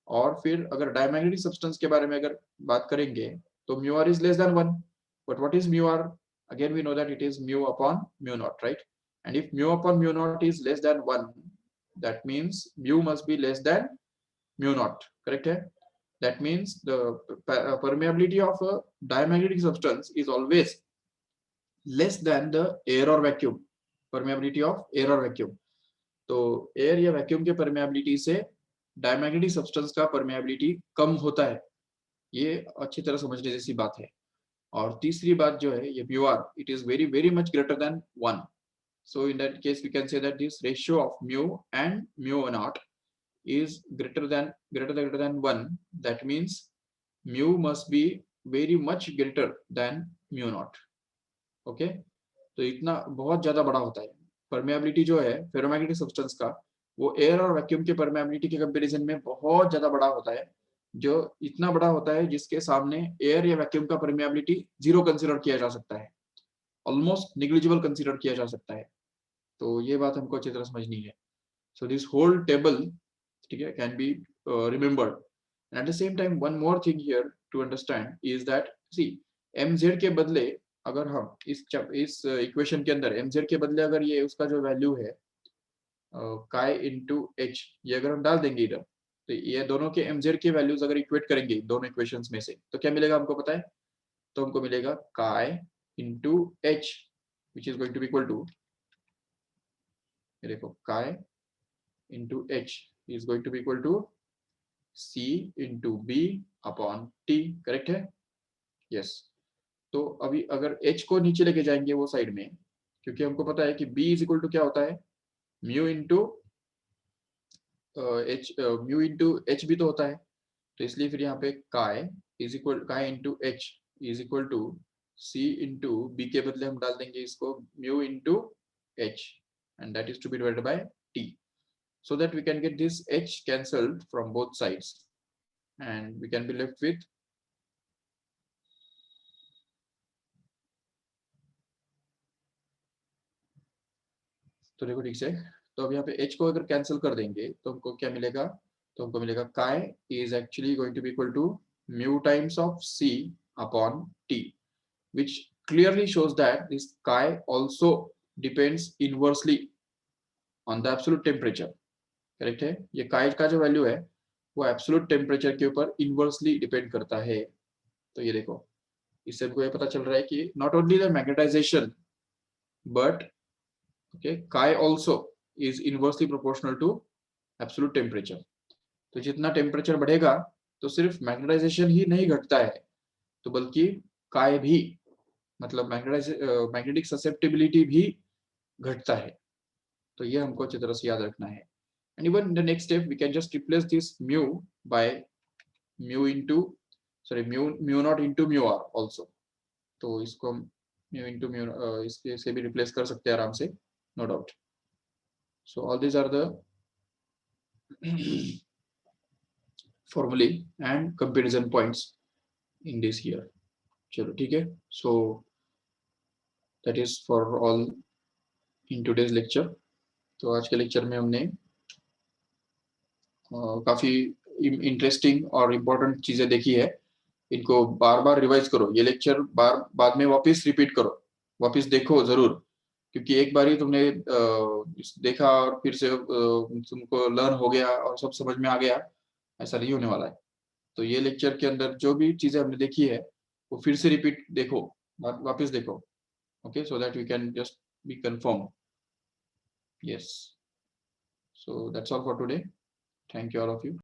और फिर अगर डायमैग्नेटिक सब्सटेंस के बारे में अगर बात करेंगे तो mu r is less than 1. But what is mu r? Again we know that it is mu upon mu naught, right? And if mu upon mu naught is less than 1, that means mu must be less than mu naught, correct? That means the permeability of a diamagnetic substance is always less than the air or vacuum permeability of air or vacuum. तो air या vacuum के permeability से diamagnetic substance का permeability कम होता है. ये अच्छी तरह समझने जैसी बात है. और तीसरी बात जो है, ये mu R, it is very much greater than 1. So in that case we can say that this ratio of mu and mu naught is greater than 1, that means mu must be very much greater than mu naught. Okay तो इतना बहुत ज्यादा बड़ा होता है permeability जो है ferromagnetic substance का, वो एयर और वैक्यूम के परमेबिलिटी के कंपैरिजन में बहुत ज्यादा बड़ा होता है, जो इतना बड़ा होता है जिसके सामने एयर या वैक्यूम का परमेबिलिटी जीरो कंसीडर किया जा सकता है, ऑलमोस्ट निग्लिजिबल कंसीडर किया जा सकता है। तो ये बात हमको अच्छी तरह समझनी है। सो दिस होल टेबल, ठीक है, can be remembered. And at the same time one more thing here to understand is that C mz के बदले अगर हम इस इक्वेशन के अंदर mz के बदले अगर ये उसका जो वैल्यू है काय इंटू एच, ये अगर हम डाल देंगे इधर, तो ये दोनों के mz के वैल्यूज अगर इक्वेट करेंगे दोनों इक्वेशंस में से, तो क्या मिलेगा हमको पता है? तो हमको मिलेगा chi into H which is going to be equal to, देखो chi into H is going to be equal to c into B upon T, correct है? यस। तो अभी अगर h को नीचे लेके जाएंगे वो साइड में, क्योंकि हमको पता है कि b इज इक्वल टू क्या होता है, mu into H, mu into H भी तो होता है, तो इसलिए फिर यहाँ पे chi into H is equal to c into B के बदले हम डाल देंगे इसको mu into H, and that is to be divided by t, so that we can get this h cancelled from both sides and we can be left with तो देखो ठीक से, तो अब यहाँ पे h को अगर कैंसिल कर देंगे तो हमको क्या मिलेगा, तो हमको मिलेगा chi is actually going to be equal to mu times of c upon t, which clearly shows that this chi also depends inversely on the absolute temperature, correct है? ये chi का जो वैल्यू है वो एब्सोल्यूट टेम्परेचर के ऊपर inversely depend करता है। तो ये देखो, इससे हमको ये पता चल रहा है कि not only the magnetization but okay chi also is inversely proportional to absolute temperature। तो जितना टेम्परेचर बढ़ेगा तो सिर्फ मैग्नेटाइजेशन ही नहीं घटता है, तो बल्कि chi भी, मतलब मैग्नेटिक ससेप्टिबिलिटी भी घटता है। तो ये हमको अच्छी तरह से याद रखना है। And even in the next step we can just replace this mu by mu into mu naught into mu R also, तो इसको हम म्यू इंटू म्यू इसके से भी रिप्लेस कर सकते हैं आराम से, no doubt. So all these are the formulae and comparison points in this here। चलो ठीक है, so that is for all in today's lecture। तो आज के लेक्चर में हमने काफी इंटरेस्टिंग और इम्पोर्टेंट चीजें देखी है। इनको बार बार रिवाइज करो, ये लेक्चर बार बाद में वापस रिपीट करो, वापस देखो जरूर, क्योंकि एक बार ही तुमने देखा और फिर से तुमको लर्न हो गया और सब समझ में आ गया, ऐसा नहीं होने वाला है। तो ये लेक्चर के अंदर जो भी चीजें हमने देखी है वो फिर से रिपीट देखो, वापस देखो, okay, so that we can just be confirm. Yes, so that's all for today, thank you all of you.